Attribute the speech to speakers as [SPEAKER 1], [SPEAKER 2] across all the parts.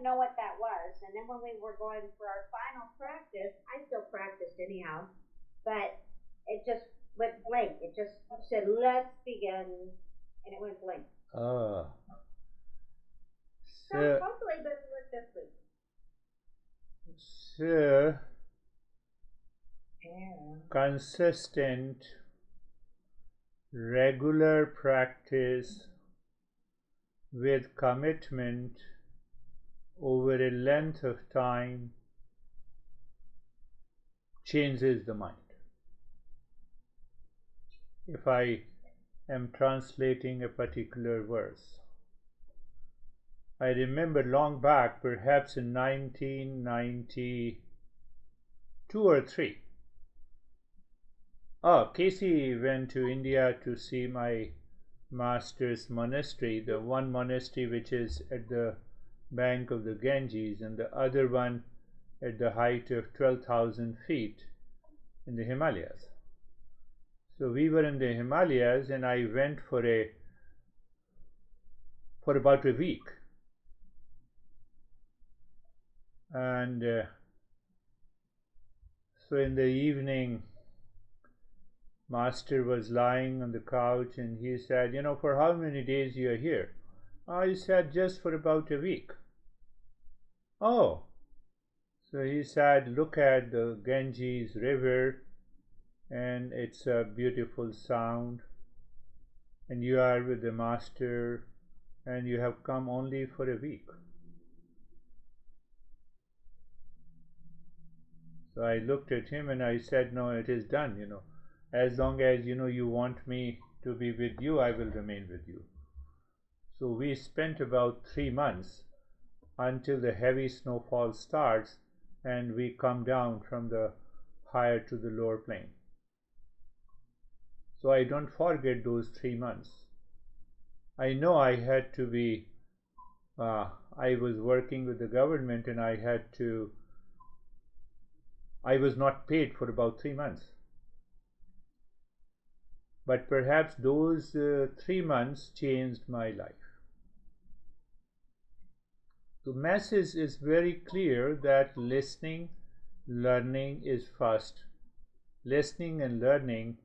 [SPEAKER 1] didn't know what that was. And then when we were going for our final practice, I still practiced anyhow, but it just went blank. It just said, let's begin, and it went blank.
[SPEAKER 2] Oh.
[SPEAKER 1] So
[SPEAKER 2] So,
[SPEAKER 1] hopefully this will work this week.
[SPEAKER 2] so
[SPEAKER 1] Yeah.
[SPEAKER 2] consistent, regular practice with commitment over a length of time changes the mind. If I am translating a particular verse, I remember long back, perhaps in 1992 or 3, Casey went to India to see my master's monastery, the one monastery which is at the bank of the Ganges and the other one at the height of 12,000 feet in the Himalayas. So we were in the Himalayas, and I went for about a week, and so in the evening, master was lying on the couch, and he said, for how many days you are here? I said, just for about a week. Oh, so he said, look at the Ganges river, and it's a beautiful sound, and you are with the master, and you have come only for a week. So I looked at him and I said, no, it is done, as long as you want me to be with you, I will remain with you. So we spent about 3 months until the heavy snowfall starts and we come down from the higher to the lower plane. So I don't forget those 3 months. I know I had to be, I was working with the government, and I was not paid for about 3 months. But perhaps those 3 months changed my life. The message is very clear that listening, learning is first. Listening and learning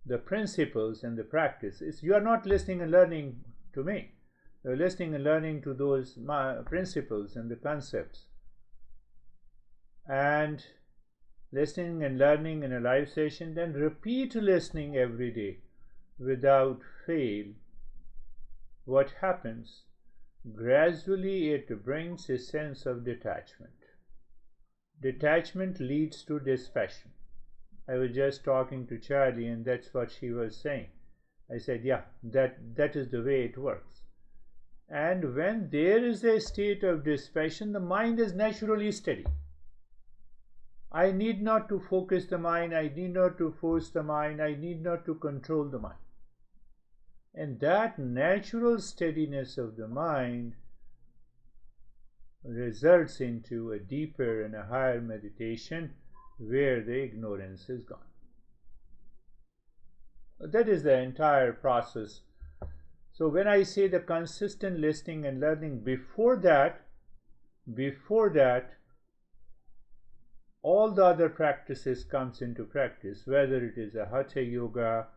[SPEAKER 2] the principles and the practice. You are not listening and learning to me. You are listening and learning to those principles and the concepts. And listening and learning in a live session, then repeat listening every day without fail. What happens? Gradually it brings a sense of detachment. Detachment leads to dispassion. I was just talking to Charlie, and that's what she was saying. I said, yeah, that is the way it works. And when there is a state of dispassion, the mind is naturally steady. I need not to focus the mind, I need not to force the mind, I need not to control the mind. And that natural steadiness of the mind results into a deeper and a higher meditation where the ignorance is gone. That is the entire process. So when I say the consistent listening and learning, before that, all the other practices comes into practice, whether it is a hatha yoga,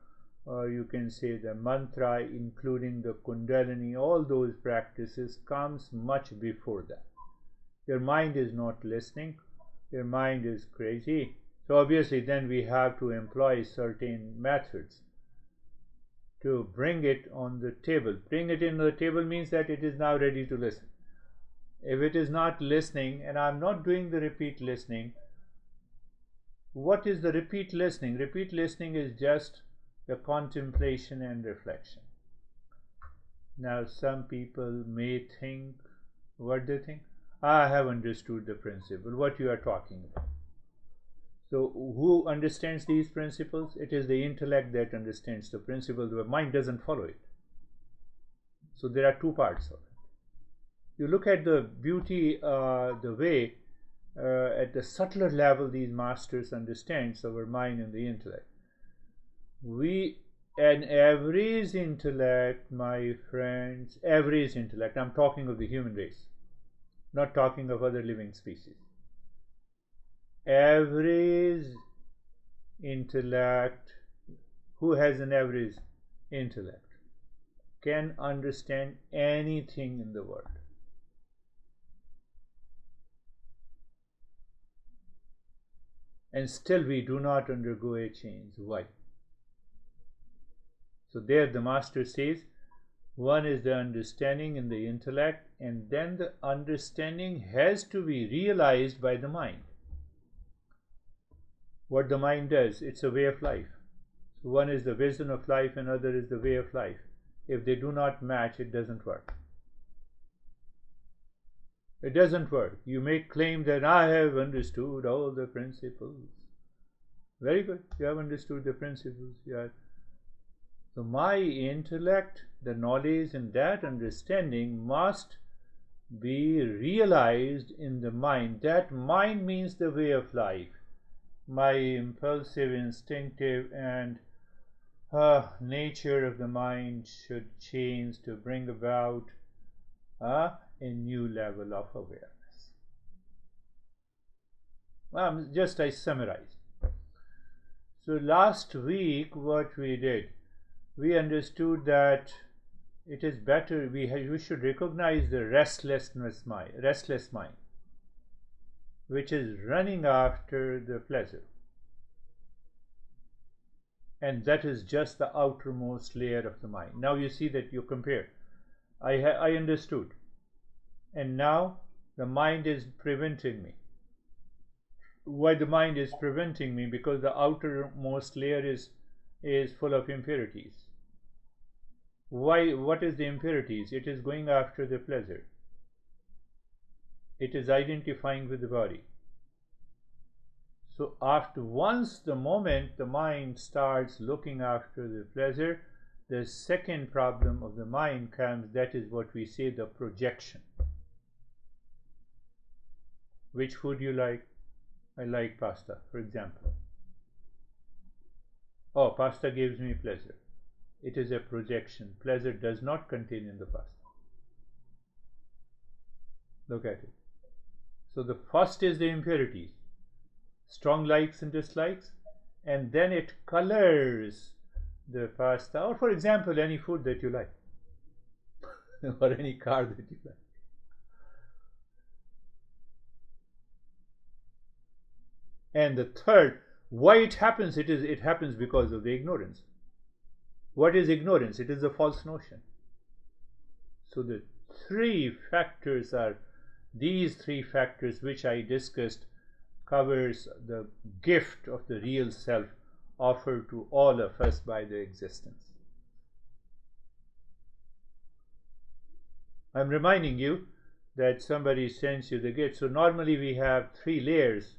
[SPEAKER 2] or you can say the mantra, including the kundalini, all those practices comes much before that. Your mind is not listening, your mind is crazy. So obviously then we have to employ certain methods to bring it on the table. Bring it in the table means that it is now ready to listen. If it is not listening, and I'm not doing the repeat listening, what is the repeat listening? Repeat listening is just the contemplation and reflection. Now some people may think, what they think? I have understood the principle, what you are talking about. So who understands these principles? It is the intellect that understands the principle. The mind doesn't follow it. So there are two parts of it. You look at the beauty, the way at the subtler level these masters understands our mind and the intellect. An average intellect, my friends, average intellect, I'm talking of the human race. not talking of other living species. Average intellect, who has an average intellect, can understand anything in the world. And still we do not undergo a change. Why? So there the master says, one is the understanding in the intellect, and then the understanding has to be realized by the mind. What the mind does, it's a way of life. So one is the vision of life, and other is the way of life. If they do not match, it doesn't work. It doesn't work. You may claim that I have understood all the principles. Very good. You have understood the principles. So my intellect, the knowledge and that understanding must be realized in the mind. That mind means the way of life. My impulsive, instinctive, and nature of the mind should change to bring about a new level of awareness. I summarized. So last week what we did, we understood that it is better, we should recognize the restless mind, which is running after the pleasure. And that is just the outermost layer of the mind. Now you see that you compare. I understood. And now the mind is preventing me. Why the mind is preventing me? Because the outermost layer is full of impurities. Why? What is the impurities? It is going after the pleasure. It is identifying with the body. So once the moment the mind starts looking after the pleasure, the second problem of the mind comes. That is what we say, the projection. Which food you like? I like pasta, for example. Oh, pasta gives me pleasure. It is a projection. Pleasure does not contain in the pasta. Look at it. So the first is the impurities, strong likes and dislikes, and then it colors the pasta, or for example any food that you like or any car that you like. And the third, why it happens, it happens because of the ignorance. What is ignorance? It is a false notion. So the these three factors which I discussed covers the gift of the real self offered to all of us by the existence. I'm reminding you that somebody sends you the gift. So normally we have 3 layers,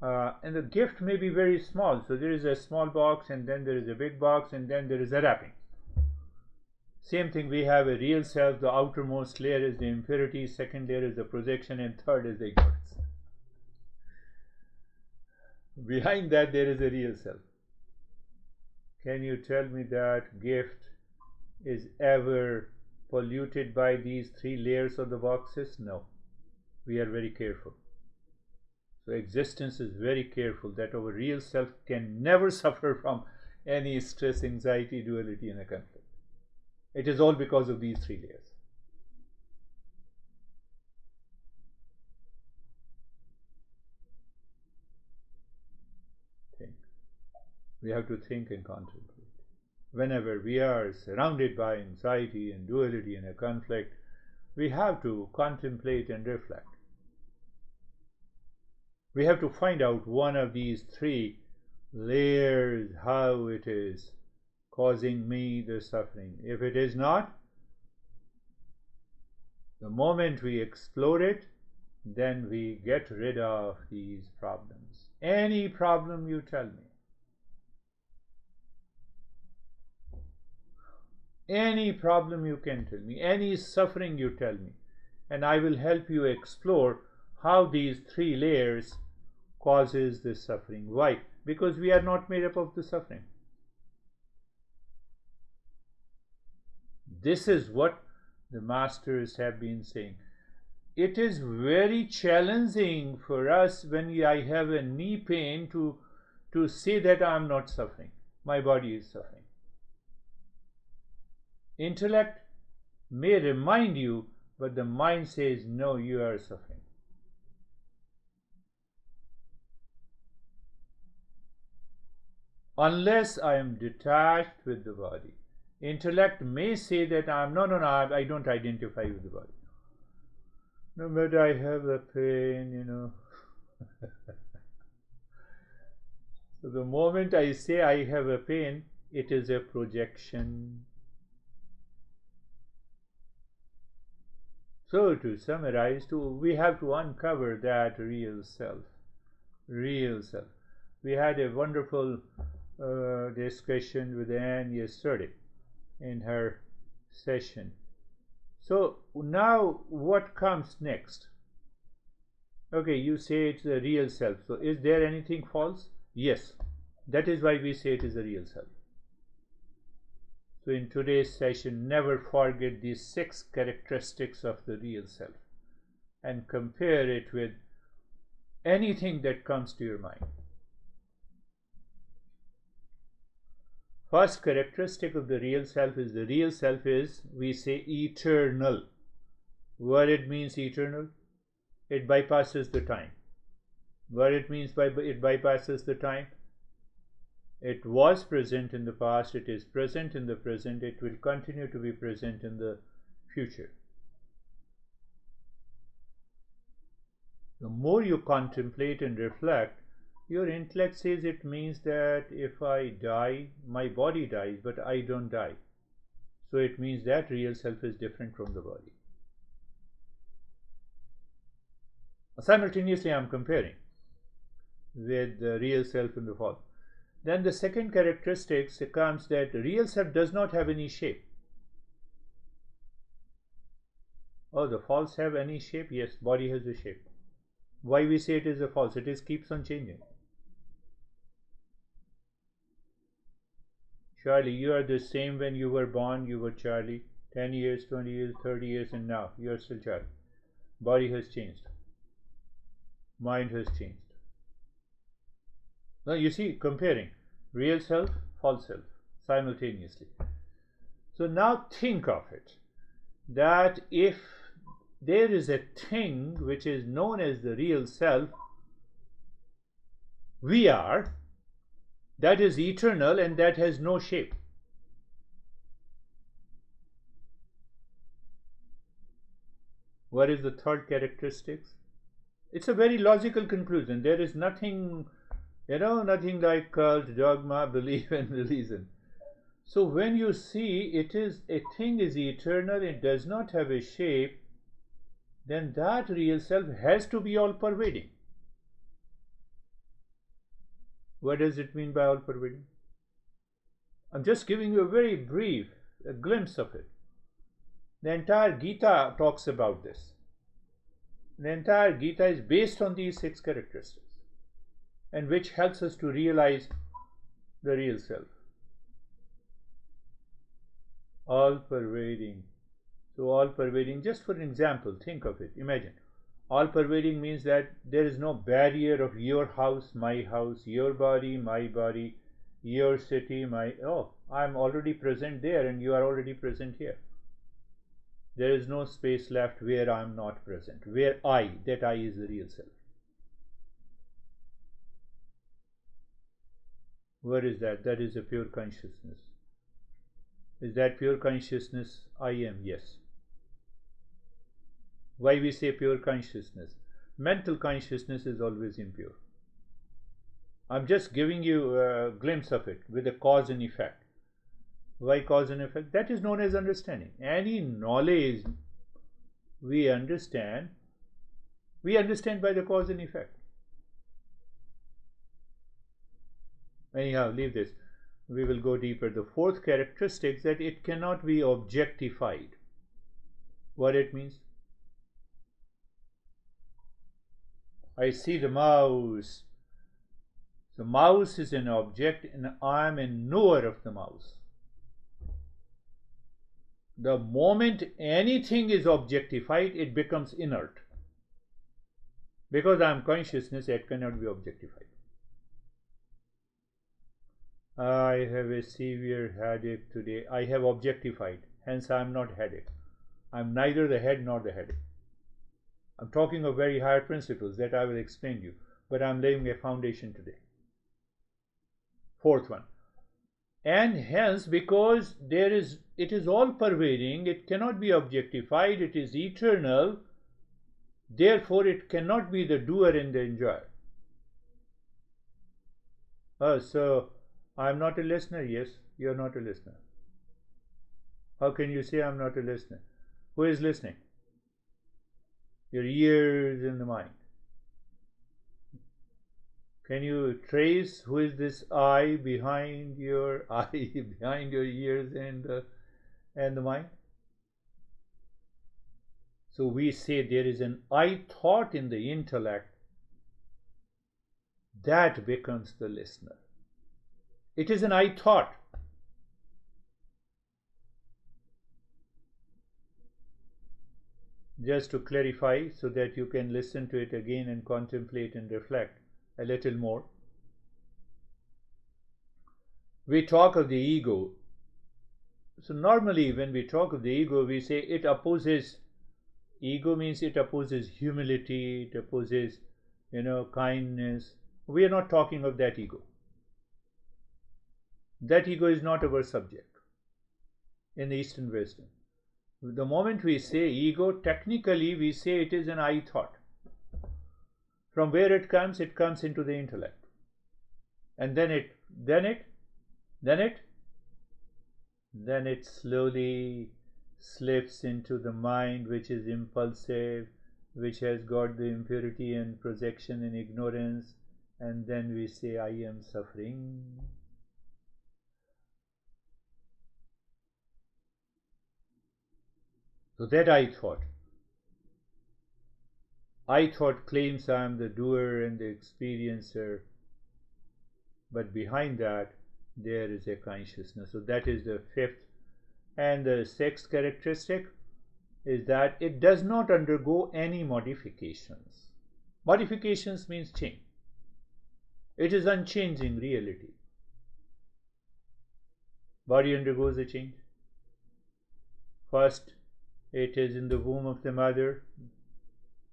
[SPEAKER 2] and the gift may be very small. So there is a small box, and then there is a big box, and then there is a wrapping. Same thing, we have a real self. The outermost layer is the impurity, second layer is the projection, and third is the ignorance. Behind that there is a real self. Can you tell me that gift is ever polluted by these 3 layers of the boxes? No. We are very careful. So existence is very careful that our real self can never suffer from any stress, anxiety, duality, and a conflict. It is all because of these 3 layers. Think. We have to think and contemplate. Whenever we are surrounded by anxiety and duality and a conflict, we have to contemplate and reflect. We have to find out one of these 3 layers, how it is causing me the suffering. If it is not, the moment we explore it, then we get rid of these problems. Any problem you tell me, any problem you can tell me, any suffering you tell me, and I will help you explore how these 3 layers causes the suffering. Why? Because we are not made up of the suffering. This is what the masters have been saying. it is very challenging for us when I have a knee pain to say that I am not suffering. My body is suffering. Intellect may remind you, but the mind says, no, you are suffering. Unless I am detached with the body. Intellect may say that I don't identify with the body. No, but I have a pain, So the moment I say I have a pain, it is a projection. So to summarize, we have to uncover that real self. Real self. We had a wonderful discussion with Anne yesterday in her session. So now what comes next? Okay, you say it's the real self. So is there anything false? Yes. That is why we say it is a real self. So in today's session, never forget these 6 characteristics of the real self and compare it with anything that comes to your mind. First characteristic of the real self is, we say, eternal. What it means eternal? It bypasses the time. What it means by it bypasses the time? It was present in the past, it is present in the present, it will continue to be present in the future. The more you contemplate and reflect, your intellect says it means that if I die, my body dies, but I don't die. So it means that real self is different from the body. Simultaneously, I am comparing with the real self and the false. Then the second characteristic comes that real self does not have any shape. Oh, the false have any shape? Yes, body has a shape. Why we say it is a false? It keeps on changing. Charlie, you are the same when you were born, you were Charlie. 10 years, 20 years, 30 years, and now you are still Charlie. Body has changed. Mind has changed. Now you see, comparing real self, false self simultaneously. So now think of it, that if there is a thing which is known as the real self, we are, that is eternal and that has no shape. What is the third characteristic? It's a very logical conclusion. There is nothing, nothing like cult, dogma, belief and reason. So when you see a thing is eternal, it does not have a shape, then that real self has to be all pervading. What does it mean by all pervading? I'm just giving you a very brief glimpse of it. The entire Gita talks about this. The entire Gita is based on these 6 characteristics, and which helps us to realize the real self. All pervading. So all pervading, just for an example, think of it. Imagine, all pervading means that there is no barrier of your house, my house, your body, my body, your city, I'm already present there and you are already present here. There is no space left where I am not present, where that I is the real self. What is that? That is a pure consciousness. Is that pure consciousness? I am, yes. Why we say pure consciousness? Mental consciousness is always impure. I'm just giving you a glimpse of it with a cause and effect. Why cause and effect? That is known as understanding. Any knowledge we understand by the cause and effect. Anyhow, leave this. We will go deeper. The fourth characteristic is that it cannot be objectified. What it means? I see the mouse. The mouse is an object and I am a knower of the mouse. The moment anything is objectified, it becomes inert. Because I am consciousness, it cannot be objectified. I have a severe headache today. I have objectified, hence I am not headache. I am neither the head nor the headache. I am talking of very higher principles that I will explain to you, but I am laying a foundation today. Fourth one. And hence, because it is all pervading, it cannot be objectified, it is eternal, therefore it cannot be the doer and the enjoyer. So I am not a listener. Yes, you are not a listener. How can you say I am not a listener? Who is listening? Your ears and the mind. Can you trace who is this I behind your eye, behind your ears and the mind? So we say there is an I thought in the intellect that becomes the listener. It is an I thought. Just to clarify, so that you can listen to it again and contemplate and reflect a little more. We talk of the ego. So normally when we talk of the ego, we say it opposes. Ego means it opposes humility, it opposes, kindness. We are not talking of that ego. That ego is not our subject in Eastern wisdom. The moment we say ego, technically we say it is an I thought. From where it comes into the intellect. And then it slowly slips into the mind, which is impulsive, which has got the impurity and projection and ignorance, and then we say, I am suffering. So that I thought claims I am the doer and the experiencer, but behind that there is a consciousness. So that is the fifth. And the sixth characteristic is that it does not undergo any modifications. Modifications means change. It is unchanging reality. Body undergoes a change. First, it is in the womb of the mother,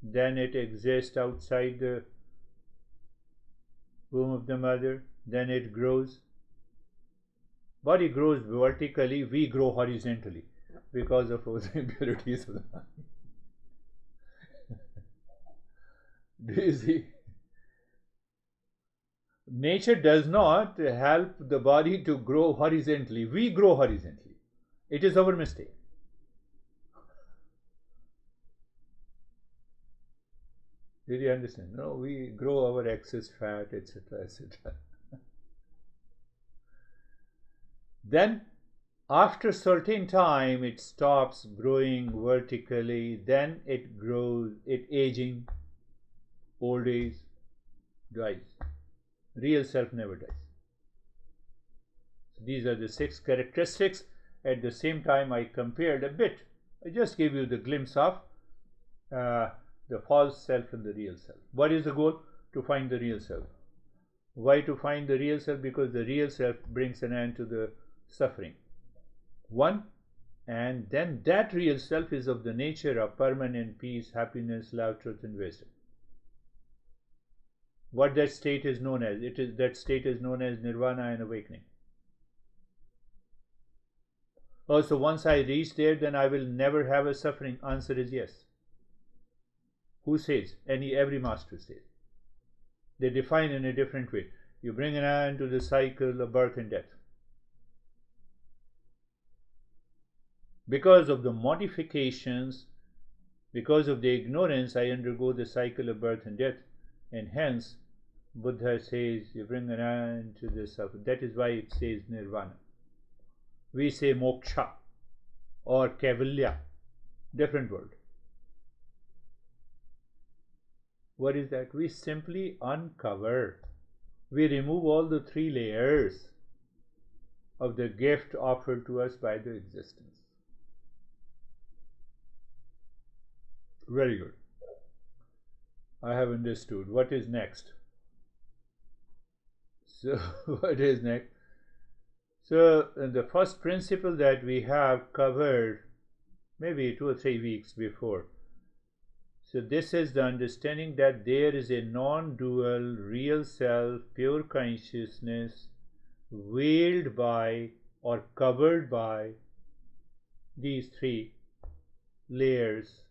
[SPEAKER 2] then it exists outside the womb of the mother, then it grows. Body grows vertically, we grow horizontally because of those impurities of the mind. Do you see? Nature does not help the body to grow horizontally. We grow horizontally. It is our mistake. Did you understand? No, we grow our excess fat, etc., etc. Then, after certain time, it stops growing vertically. Then it grows, it aging, old age, dies. Real self never dies. So these are the six characteristics. At the same time, I compared a bit. I just gave you the glimpse of the false self and the real self. What is the goal? To find the real self. Why to find the real self? Because the real self brings an end to the suffering. One, and then that real self is of the nature of permanent peace, happiness, love, truth, and wisdom. What that state is known as? That state is known as nirvana and awakening. Oh, so once I reach there, then I will never have a suffering. Answer is yes. Who says? Every master says. They define in a different way. You bring an end to the cycle of birth and death. Because of the modifications, because of the ignorance, I undergo the cycle of birth and death, and hence Buddha says you bring an end to the suffering. That is why it says nirvana. We say moksha or kaivalya, different word. What is that? We simply uncover. We remove all the three layers of the gift offered to us by the existence. Very good. I have understood. What is next? So, what is next? So, the first principle that we have covered maybe 2 or 3 weeks before. So, this is the understanding that there is a non dual real self, pure consciousness, veiled by or covered by these 3 layers,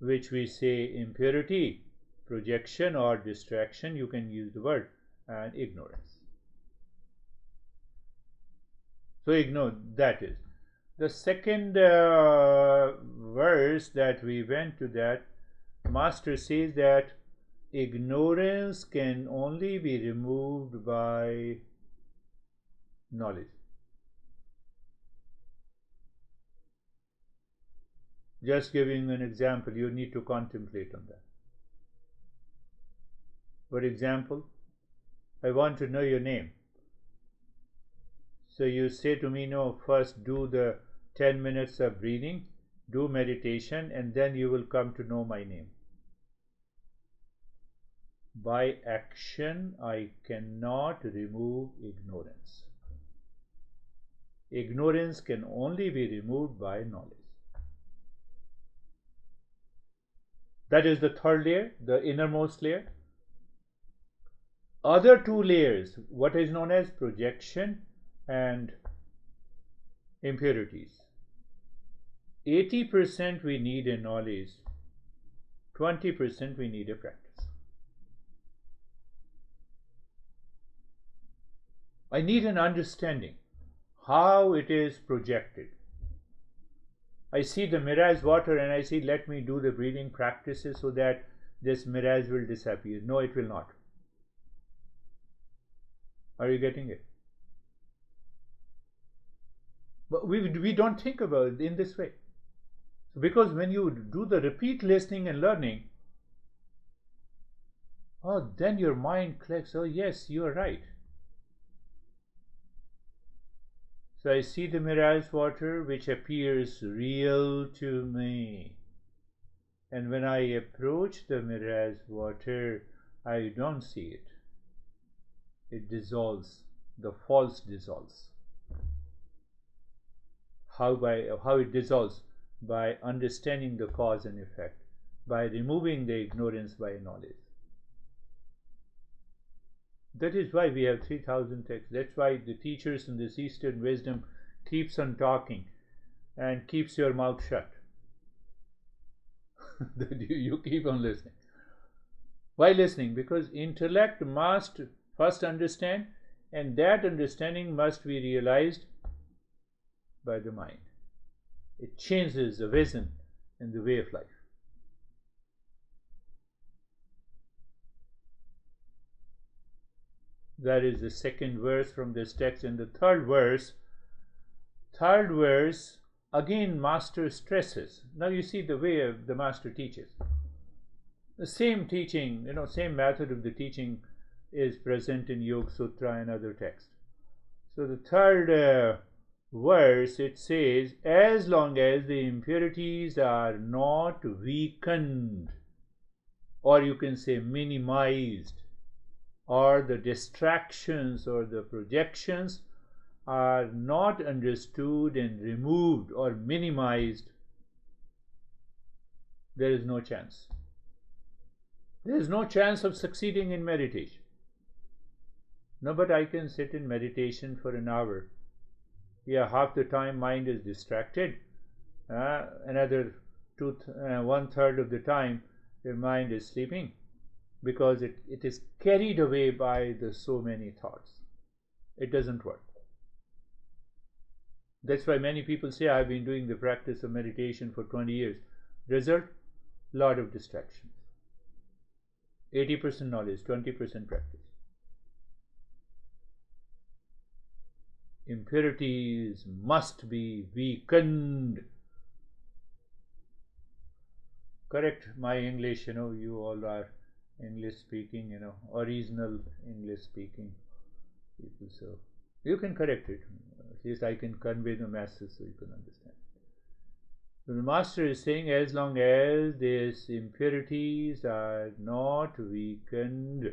[SPEAKER 2] which we say impurity, projection or distraction, you can use the word, and ignorance. So ignore that is. The second verse that we went to, that Master says that ignorance can only be removed by knowledge. Just giving an example, you need to contemplate on that. For example, I want to know your name. So you say to me, no, first do the 10 minutes of breathing, do meditation, and then you will come to know my name. By action, I cannot remove ignorance. Ignorance can only be removed by knowledge. That is the third layer, the innermost layer. Other 2 layers, what is known as projection and impurities. 80% we need a knowledge, 20% we need a practice. I need an understanding how it is projected. I see the mirage water and I say, let me do the breathing practices so that this mirage will disappear. No, it will not. Are you getting it? But we don't think about it in this way. Because when you do the repeat listening and learning, oh, then your mind clicks, oh yes, you are right. So I see the mirage water which appears real to me. And when I approach the mirage water, I don't see it. It dissolves. The false dissolves. How it dissolves? By understanding the cause and effect, by removing the ignorance by knowledge. That is why we have 3,000 texts. That's why the teachers in this Eastern wisdom keeps on talking and keeps your mouth shut. You keep on listening. Why listening? Because intellect must first understand, and that understanding must be realized by the mind. It changes the vision and the way of life. That is the second verse from this text. And the third verse, again Master stresses. Now you see the way the Master teaches. The same teaching, same method of the teaching is present in Yoga Sutra and other texts. So the third verse, it says, as long as the impurities are not weakened, or you can say minimized, or the distractions or the projections are not understood and removed or minimized, there is no chance. There is no chance of succeeding in meditation. No, but I can sit in meditation for an hour. Yeah, half the time mind is distracted. Another 1/3 of the time your mind is sleeping, because it is carried away by the so many thoughts. It doesn't work. That's why many people say, I've been doing the practice of meditation for 20 years. Result? Lot of distractions. 80% knowledge, 20% practice. Impurities must be weakened. Correct my English, you all are English speaking, original English speaking people. So you can correct it. At least I can convey the message so you can understand. So the master is saying, as long as these impurities are not weakened.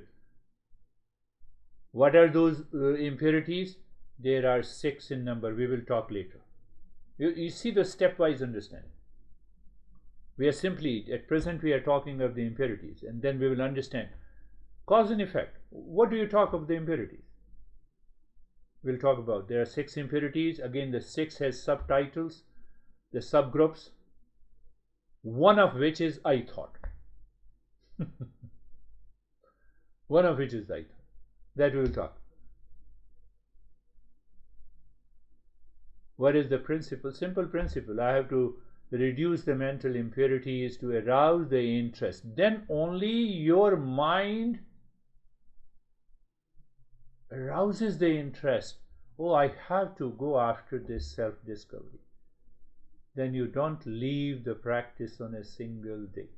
[SPEAKER 2] What are those impurities? There are 6 in number. We will talk later. You see the stepwise understanding. We are simply, at present we are talking of the impurities, and then we will understand cause and effect. What do you talk of the impurities? We'll talk about. There are 6 impurities. Again, the 6 has subtitles, the subgroups, one of which is I thought. One of which is I thought. That we will talk. What is the principle? Simple principle. I have to reduce the mental impurities to arouse the interest. Then only your mind arouses the interest. Oh, I have to go after this self-discovery. Then you don't leave the practice on a single day.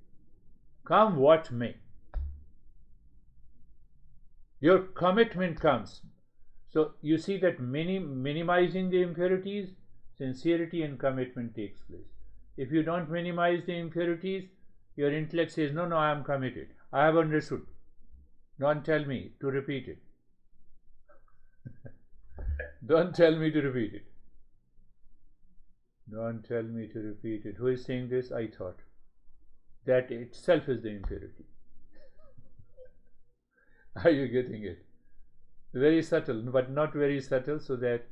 [SPEAKER 2] Come what may. Your commitment comes. So you see that minimizing the impurities, sincerity and commitment takes place. If you don't minimize the impurities, your intellect says, no, I am committed. I have understood. Don't tell me to repeat it. Don't tell me to repeat it. Don't tell me to repeat it. Who is saying this? I thought. That itself is the impurity. Are you getting it? Very subtle, but not very subtle, so that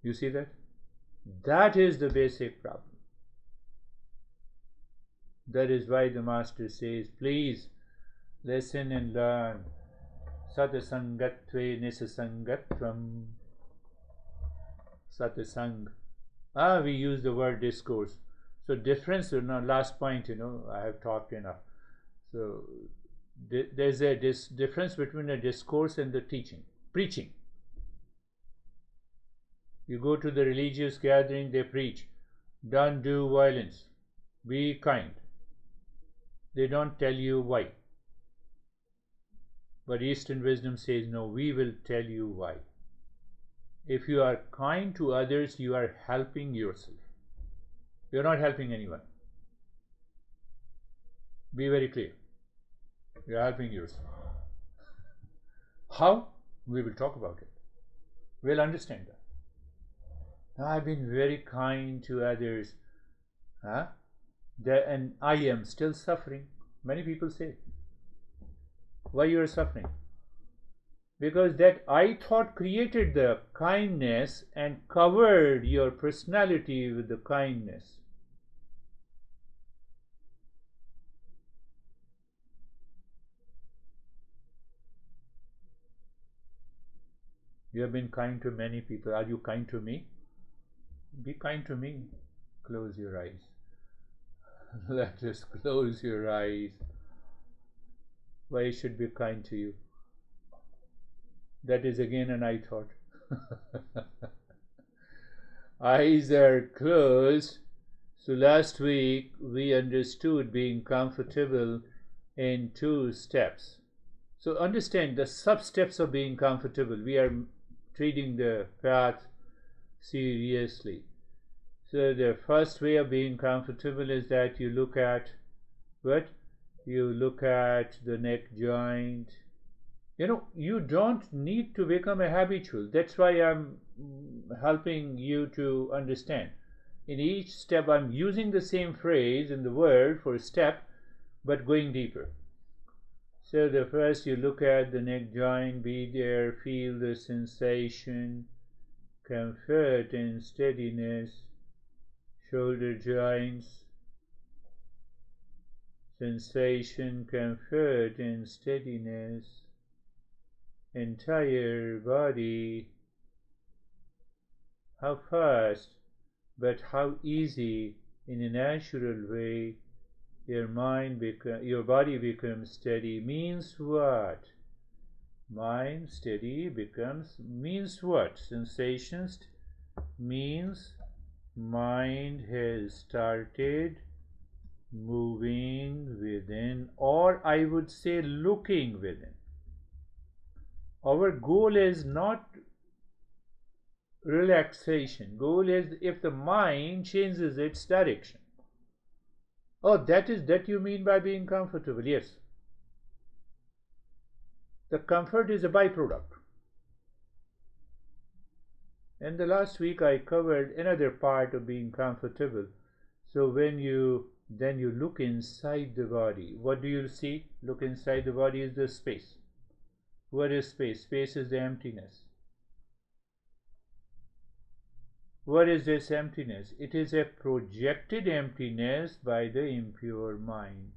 [SPEAKER 2] you see that? That is the basic problem. That is why the master says, please listen and learn. Satasangatve nisasangatvam. Satasang. We use the word discourse. So difference, last point, I have talked enough. So there's a difference between a discourse and the preaching. You go to the religious gathering, they preach, don't do violence, be kind. They don't tell you why. But Eastern wisdom says, no, we will tell you why. If you are kind to others, you are helping yourself. You are not helping anyone. Be very clear. You are helping yourself. How? We will talk about it. We'll understand that. I've been very kind to others, and I am still suffering. Many people say, why you are suffering? Because that I thought created the kindness and covered your personality with the kindness. You have been kind to many people. Are you kind to me? Be kind to me. Close your eyes. Let us close your eyes. Why I should be kind to you? That is again an I thought. Eyes are closed. So last week we understood being comfortable in 2 steps. So understand the sub-steps of being comfortable. We are treating the path seriously. So the first way of being comfortable is that you look at what? You look at the neck joint. You don't need to become a habitual. That's why I'm helping you to understand. In each step, I'm using the same phrase in the word for step, but going deeper. So the first, you look at the neck joint, be there, feel the sensation, comfort and steadiness, shoulder joints, sensation, comfort and steadiness, entire body. How fast, but how easy, in a natural way, your body becomes steady. Means what? Mind steady means what? Sensations means mind has started moving within, or I would say looking within. Our goal is not relaxation. Goal is if the mind changes its direction. Oh, that you mean by being comfortable? Yes. The comfort is a byproduct. And the last week I covered another part of being comfortable. So when you look inside the body, what do you see? Look inside the body is the space. What is space? Space is the emptiness. What is this emptiness? It is a projected emptiness by the impure mind.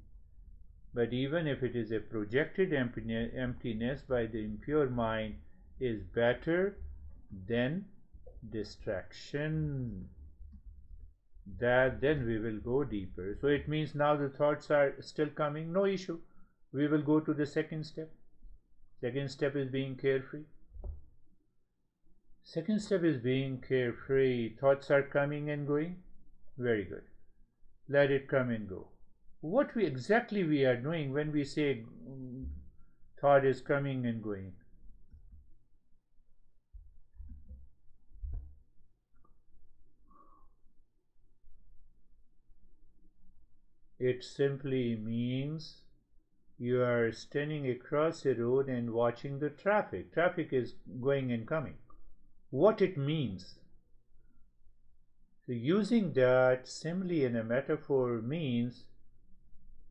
[SPEAKER 2] But even if it is a projected emptiness by the impure mind, is better than distraction. Then we will go deeper. So it means now the thoughts are still coming, no issue. We will go to the second step. Second step is being carefree. Second step is being carefree. Thoughts are coming and going. Very good. Let it come and go. What exactly we are doing when we say thought is coming and going? It simply means you are standing across a road and watching the traffic. Traffic is going and coming. What it means? So using that simile in a metaphor means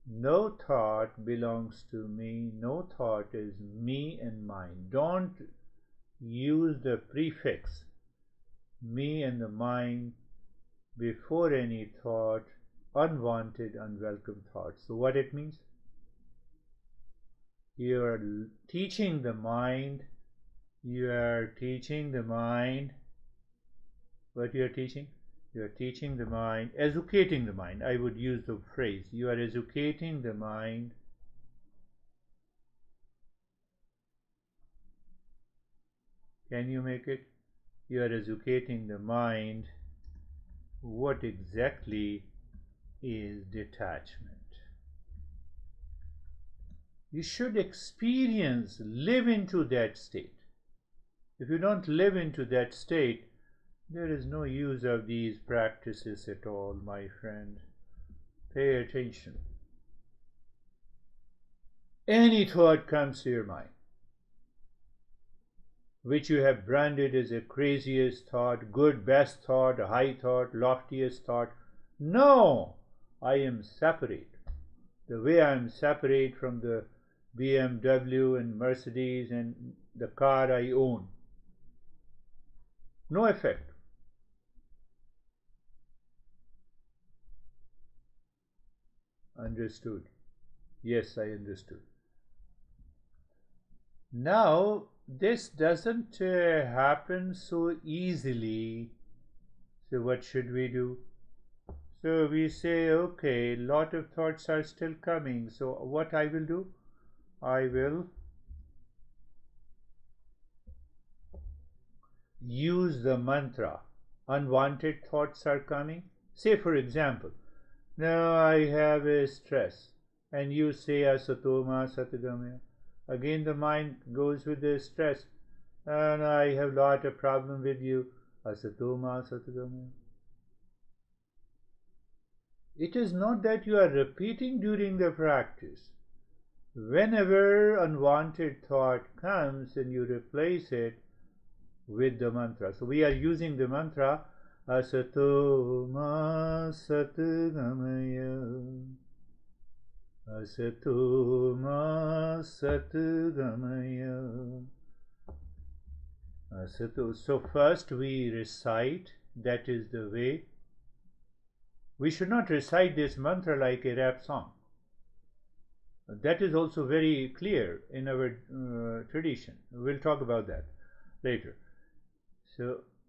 [SPEAKER 2] no thought belongs to me, no thought is me and mine. Don't use the prefix me and the mind before any thought, unwanted, unwelcome thoughts. So what it means? You are teaching the mind, what you are teaching? You are teaching the mind, educating the mind. I would use the phrase, you are educating the mind Can you make it? You are educating the mind what exactly is detachment. You should experience, live into that state. If you don't live into that state, there is no use of these practices at all, my friend. Pay attention. Any thought comes to your mind, which you have branded as a craziest thought, good, best thought, a high thought, loftiest thought. No, I am separate. The way I am separate from the BMW and Mercedes and the car I own. No effect. Understood. Yes, I understood. Now, this doesn't happen so easily. So what should we do? So we say, okay, lot of thoughts are still coming. So what I will do? I will use the mantra. Unwanted thoughts are coming. Say for example, now I have a stress, and you say asatoma satgamaya. Again the mind goes with the stress, and I have lot of problem with you, asatoma satgamaya. It is not that you are repeating during the practice. Whenever unwanted thought comes, and you replace it with the mantra. So we are using the mantra Asato ma satgamaya. Asato ma satgamaya. Asato. So first we recite, that is the way. We should not recite this mantra like a rap song. That is also very clear in our tradition. We'll talk about that later.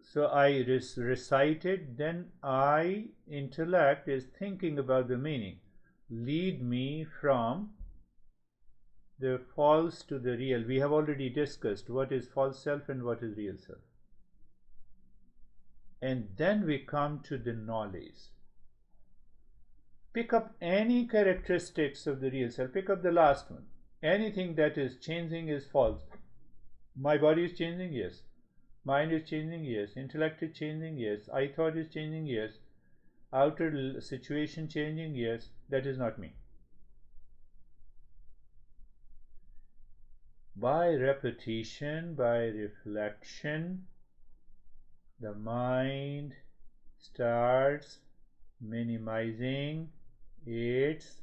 [SPEAKER 2] So I recite it, then I, intellect, is thinking about the meaning. Lead me from the false to the real. We have already discussed what is false self and what is real self. And then we come to the knowledge. Pick up any characteristics of the real self. Pick up the last one. Anything that is changing is false. My body is changing? Yes. Mind is changing, yes. Intellect is changing, yes. I thought is changing, yes. Outer situation changing, yes. That is not me. By repetition, by reflection, the mind starts minimizing its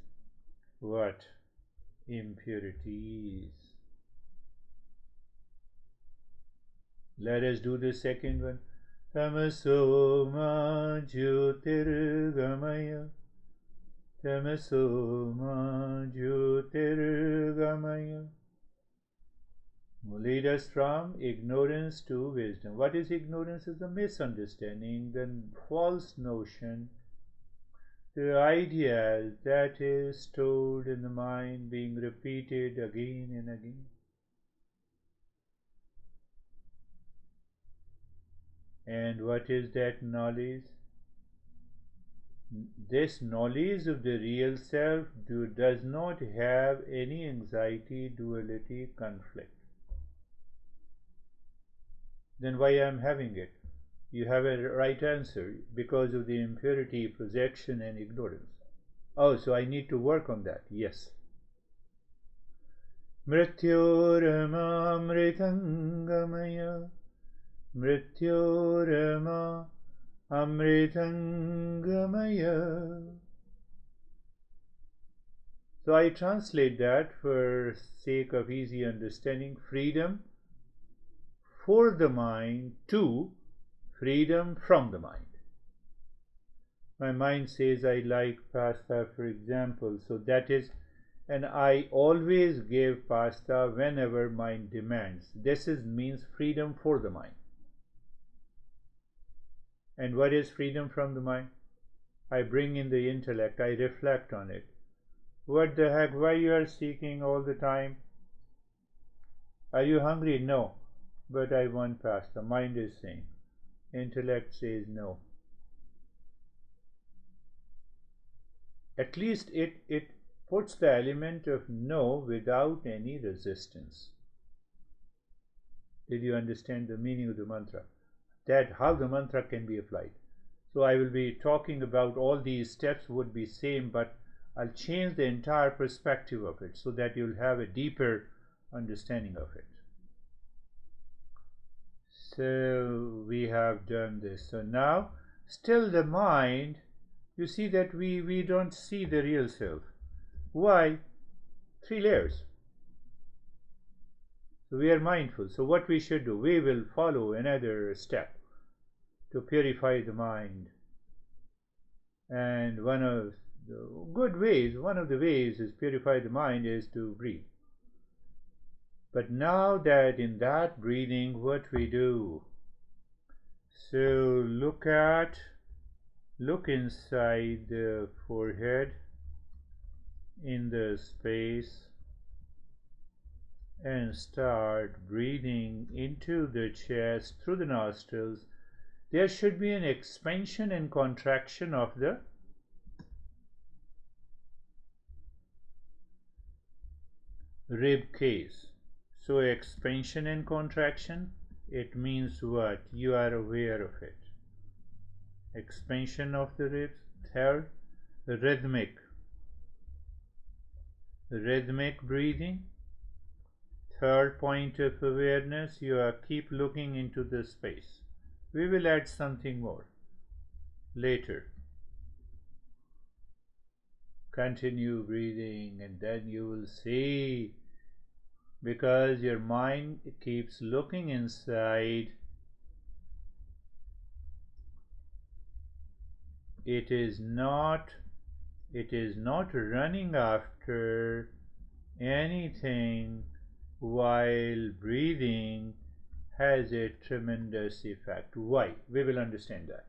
[SPEAKER 2] what? Impurities. Let us do the second one. Tamaso ma jyotirgamaya. Tamaso ma jyotirgamaya. Lead us from ignorance to wisdom. What is ignorance? Is the misunderstanding, the false notion, the ideas that is stored in the mind, being repeated again and again. And what is that knowledge? This knowledge of the real self does not have any anxiety, duality, conflict. Then why I am having it? You have a right answer, because of the impurity, projection, and ignorance. Oh, so I need to work on that. Yes. Mrityorama amritangamaya. Mrityorama amritangamaya. So I translate that for sake of easy understanding. Freedom for the mind to freedom from the mind. My mind says I like pasta, for example, so that is, and I always give pasta whenever mind demands. This means freedom for the mind. And what is freedom from the mind? I bring in the intellect, I reflect on it. What the heck, why you are seeking all the time? Are you hungry? No. But I want pasta. Mind is saying. Intellect says no. At least it puts the element of no without any resistance. Did you understand the meaning of the mantra? That how the mantra can be applied. So I will be talking about all these steps would be same, but I'll change the entire perspective of it so that you'll have a deeper understanding of it. So we have done this. So now still the mind, you see that we don't see the real self. Why? 3 layers. So we are mindful. So what we should do? We will follow another step to purify the mind. And one of the good ways, one of the ways is purify the mind is to breathe. But now that in that breathing, what we do? So look inside the forehead, in the space, and start breathing into the chest through the nostrils. There should be an expansion and contraction of the rib cage. So expansion and contraction, it means what? You are aware of it. Expansion of the ribs. Third, rhythmic breathing. Third point of awareness, you are keep looking into the space. We will add something more later. Continue breathing, and then you will see, because your mind keeps looking inside, it is not running after anything while breathing has a tremendous effect. Why? We will understand that.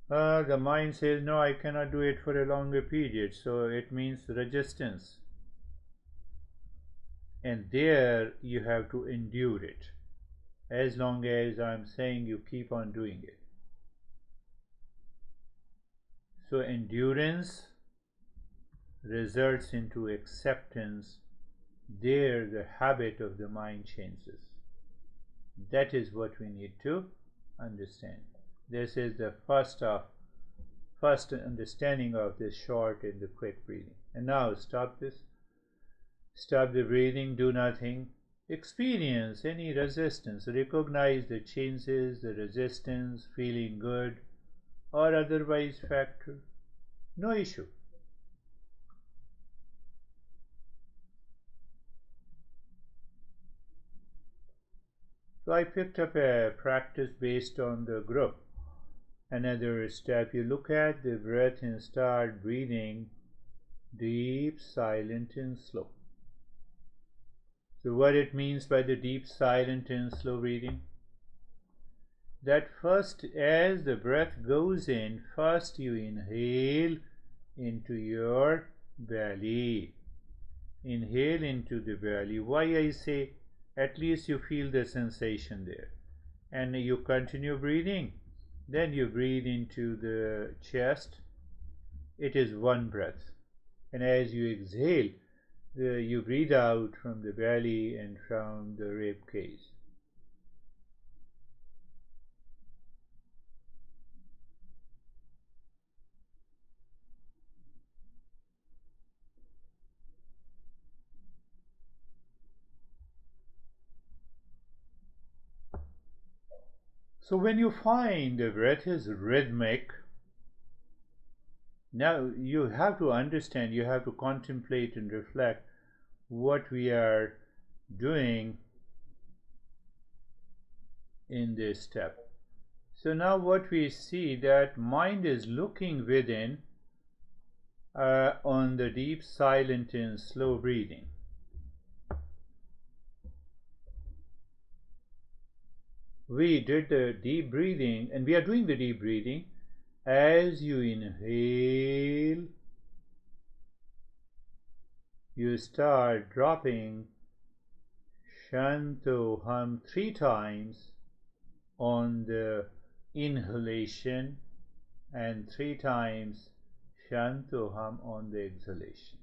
[SPEAKER 2] The mind says, no, I cannot do it for a longer period, so it means resistance. And there you have to endure it. As long as I'm saying, you keep on doing it. So endurance results into acceptance. There the habit of the mind changes. That is what we need to understand. This is the first understanding of this short and the quick breathing. And now stop this. Stop the breathing, do nothing. Experience any resistance. Recognize the changes, the resistance, feeling good or otherwise factor. No issue. So I picked up a practice based on the group. Another step, you look at the breath and start breathing deep, silent and slow. So what it means by the deep, silent and slow breathing? That first, as the breath goes in, first you inhale into your belly. Inhale into the belly. Why I say at least you feel the sensation there. And you continue breathing. Then you breathe into the chest. It is one breath. And as you exhale, you breathe out from the belly and from the rib cage. So when you find the breath is rhythmic, now you have to understand, you have to contemplate and reflect what we are doing in this step. So now what we see, that mind is looking within on the deep, silent and slow breathing. We did the deep breathing and we are doing the deep breathing. As you inhale, you start dropping Shanto Hum 3 times on the inhalation and 3 times Shanto Hum on the exhalation.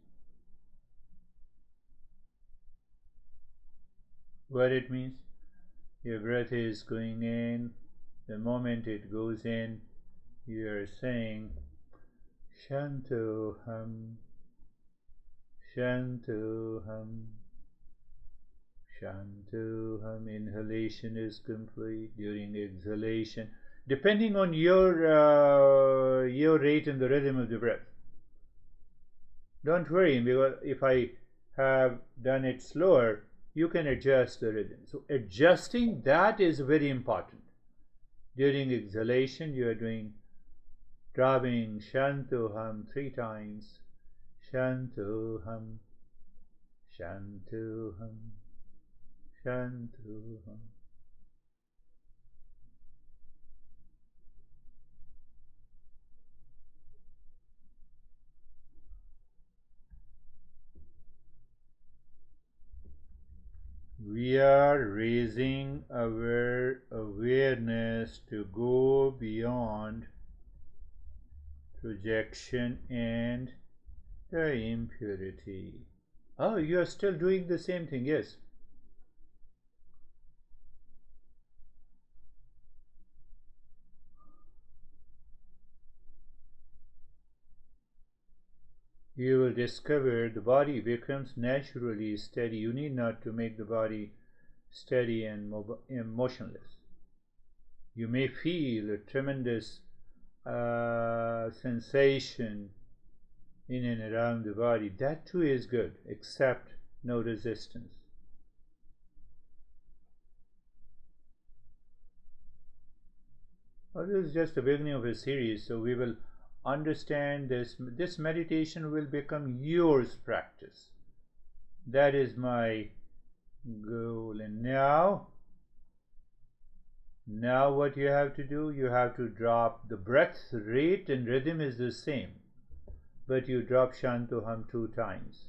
[SPEAKER 2] What it means? Your breath is going in. The moment it goes in, you are saying Shanto Hum, Shanto Hum, Shanto Hum. Inhalation is complete. During exhalation, depending on your rate and the rhythm of the breath. Don't worry, because if I have done it slower, you can adjust the rhythm. So adjusting that is very important. During exhalation, you are dropping Shanto Hum 3 times. Shanto Hum, Shanto Hum, Shanto Hum. We are raising our awareness to go beyond projection and the impurity. Oh, you are still doing the same thing, yes. You will discover the body becomes naturally steady. You need not to make the body steady and motionless. You may feel a tremendous sensation in and around the body. That too is good, except no resistance. Well, this is just the beginning of a series, so we will understand this. This meditation will become yours practice. That is my goal. And now what you have to do, you have to drop the breath rate and rhythm is the same, but you drop Shanto Hum 2 times.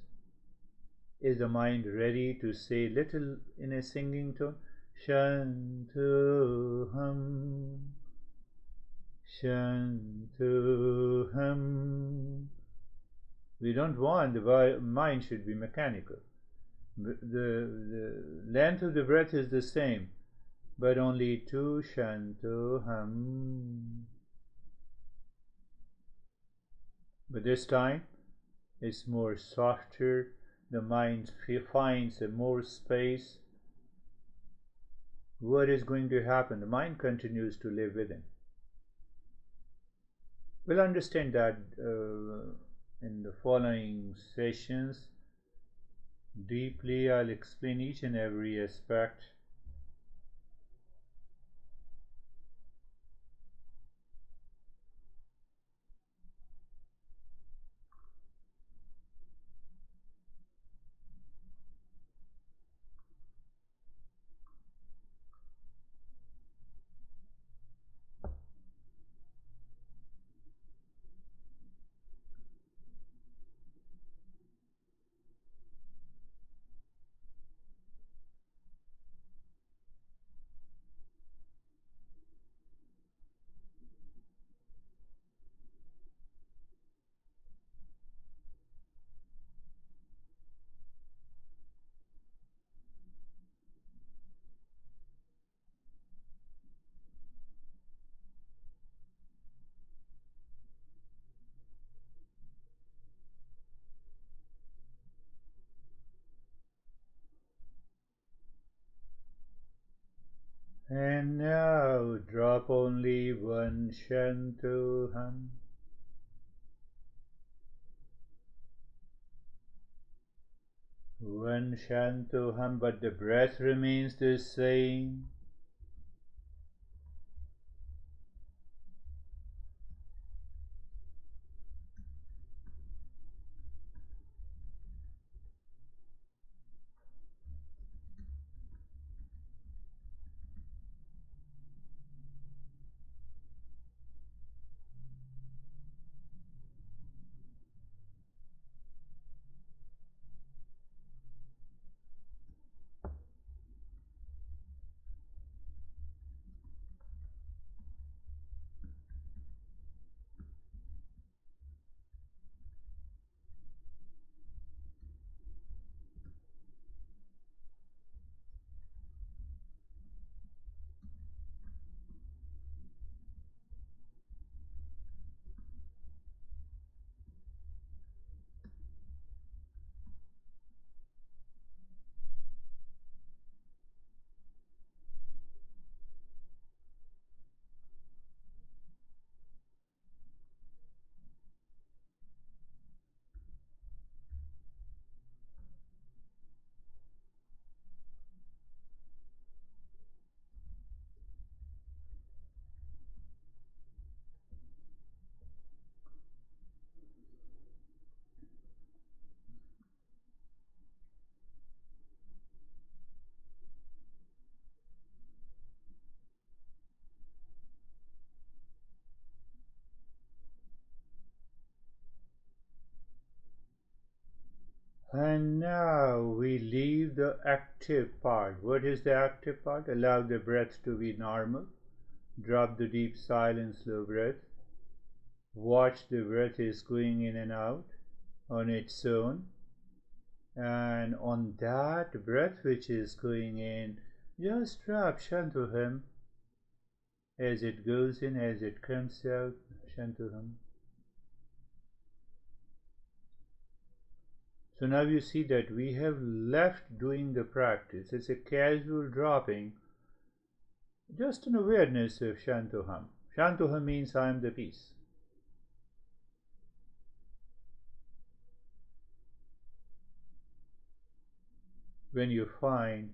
[SPEAKER 2] Is the mind ready to say little in a singing tone? Shanto Hum, Shantuham. We don't want the mind should be mechanical. The length of the breath is the same, but only two Shantuham. But this time it's more softer. The mind finds more space. What is going to happen? The mind continues to live within. We'll understand that in the following sessions deeply. I'll explain each and every aspect. And now drop only one Shantuham. One Shantuham, but the breath remains the same. And now we leave the active part. What is the active part? Allow the breath to be normal. Drop the deep, silent, slow breath. Watch the breath is going in and out on its own. And on that breath which is going in, just drop Shantuham as it goes in, as it comes out. Shantuham. So now you see that we have left doing the practice. It's a casual dropping, just an awareness of Shantuham. Shantuham means I am the peace. When you find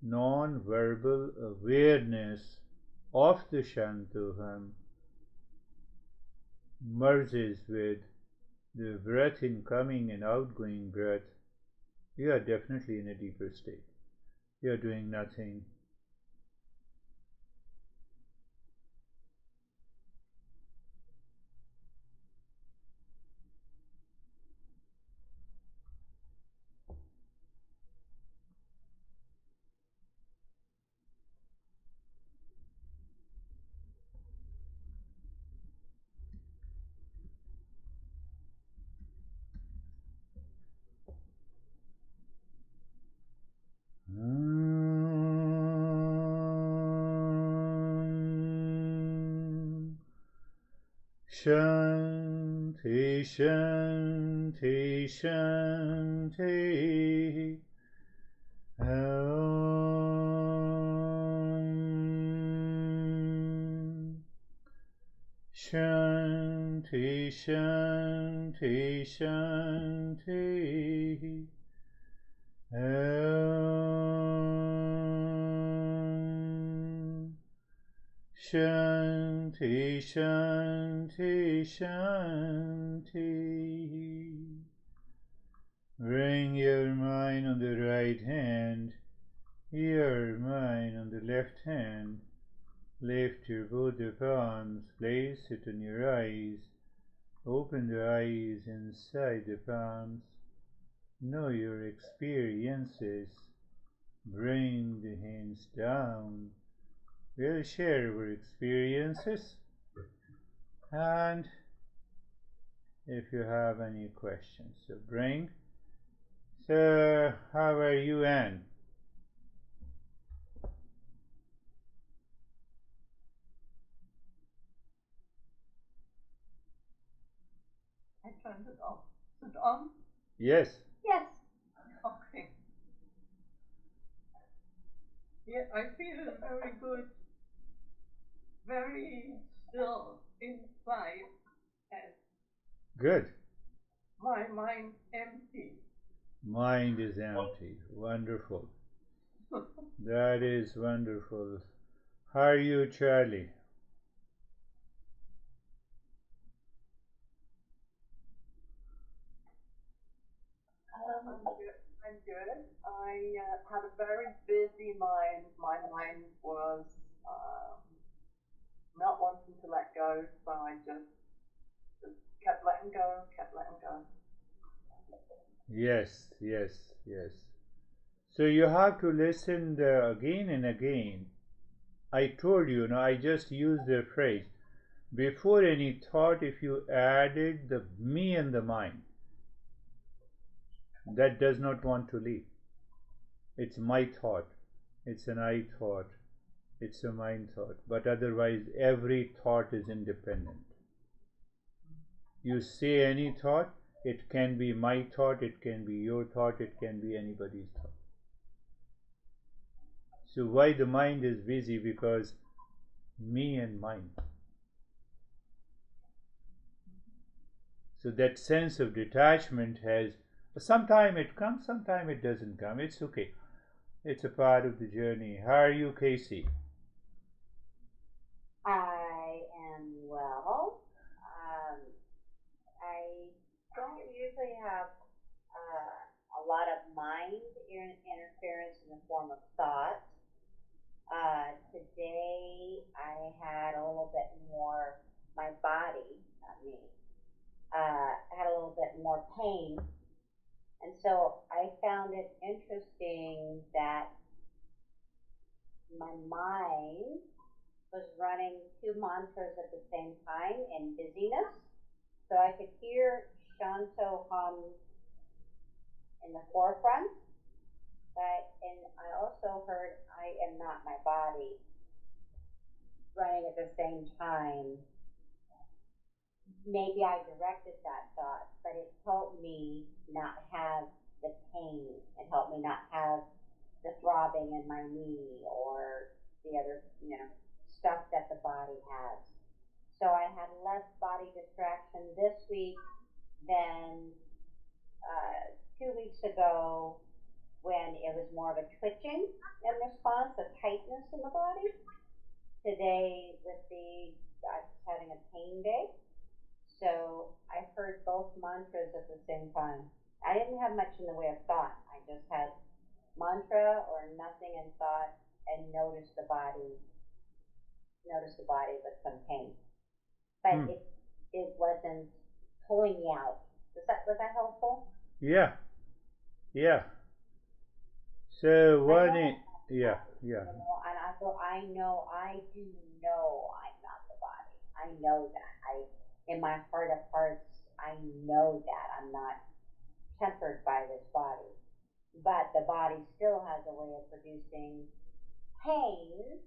[SPEAKER 2] non-verbal awareness of the Shantuham merges with the breath incoming and outgoing breath, you are definitely in a deeper state. You are doing nothing. Shanti, Shanti, Shanti. Om. Shanti, Shanti, Shanti. Om. Shanti, Shanti, Shanti. Bring your mind on the right hand, your mind on the left hand. Lift your both the palms, place it on your eyes. Open the eyes inside the palms. Know your experiences. Bring the hands down. We'll share our experiences. And if you have any questions, so bring. So, how are you, Anne?
[SPEAKER 3] I turned it off. Is it on?
[SPEAKER 2] Yes.
[SPEAKER 1] Yes.
[SPEAKER 3] Okay. Yeah, I feel very good, very still inside, and
[SPEAKER 2] Good.
[SPEAKER 3] my mind empty.
[SPEAKER 2] Mind is empty. Wonderful. That is wonderful. How are you, Charlie?
[SPEAKER 3] I'm good. I had a very busy mind. My mind was um, not wanting to let go, so I just kept letting go, kept letting go.
[SPEAKER 2] Yes, yes, yes. So you have to listen again and again. I told you, I just used the phrase. Before any thought, if you added the me and the mind, that does not want to leave. It's my thought, it's an I thought, it's a mind thought, but otherwise every thought is independent. You say any thought, it can be my thought, it can be your thought, it can be anybody's thought. So why the mind is busy? Because me and mine. So that sense of detachment has, sometime it comes, sometime it doesn't come. It's okay. It's a part of the journey. How are you, Casey?
[SPEAKER 1] I am well. I don't usually have a lot of mind interference in the form of thought. Today I had a little bit more, my body, not me, had a little bit more pain. And so I found it interesting that my mind was running two mantras at the same time in busyness. So I could hear Shanto hum in the forefront, and I also heard I am not my body running at the same time. Maybe I directed that thought, but it helped me not have the pain. It helped me not have the throbbing in my knee or the other, stuff that the body has. So I had less body distraction this week than 2 weeks ago when it was more of a twitching in response, a tightness in the body. Today, I was having a pain day, so I heard both mantras at the same time. I didn't have much in the way of thought. I just had mantra or nothing in thought and notice the body with some pain. But it wasn't pulling me out. Was that helpful?
[SPEAKER 2] Yeah, yeah. So
[SPEAKER 1] I
[SPEAKER 2] one,
[SPEAKER 1] know,
[SPEAKER 2] yeah, yeah.
[SPEAKER 1] and I do know I'm not the body. I know that. In my heart of hearts, I know that I'm not tempered by this body. But the body still has a way of producing pain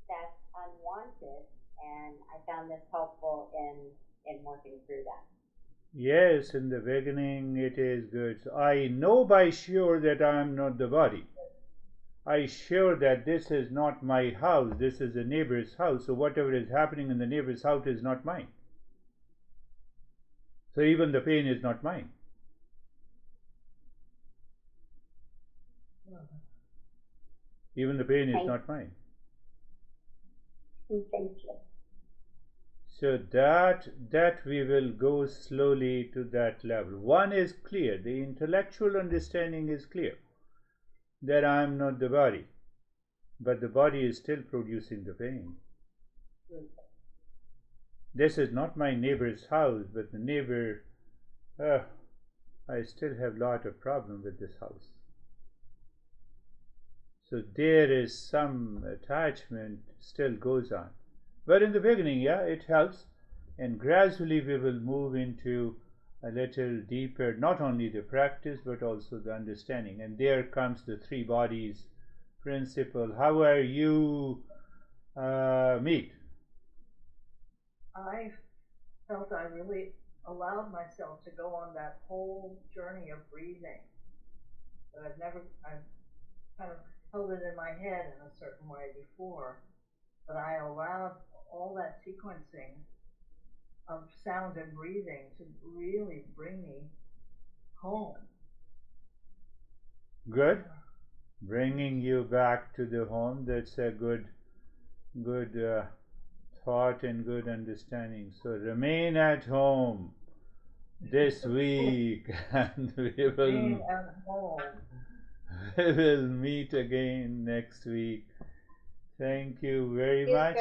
[SPEAKER 1] that's unwanted. And I found this helpful in in working through that.
[SPEAKER 2] Yes, in the beginning it is good. So I know by sure that I am not the body. I sure that this is not my house, this is the neighbor's house. So whatever is happening in the neighbor's house is not mine. So even the pain is not mine. Even the pain is not mine.
[SPEAKER 1] Thank you.
[SPEAKER 2] So that we will go slowly to that level. One is clear, the intellectual understanding is clear that I am not the body, but the body is still producing the pain. This is not my neighbor's house, but the neighbor, I still have a lot of problem with this house. So there is some attachment still goes on. But in the beginning, yeah, it helps. And gradually we will move into a little deeper, not only the practice, but also the understanding. And there comes the three bodies principle. How are you meet?
[SPEAKER 3] I felt I really allowed myself to go on that whole journey of breathing. That I've kind of held it in my head in a certain way before, but I allowed all that sequencing of sound and breathing to really bring me home.
[SPEAKER 2] Good. Bringing you back to the home. That's a good thought and good understanding. So remain at home this week, and we will meet again next week. Thank you very much.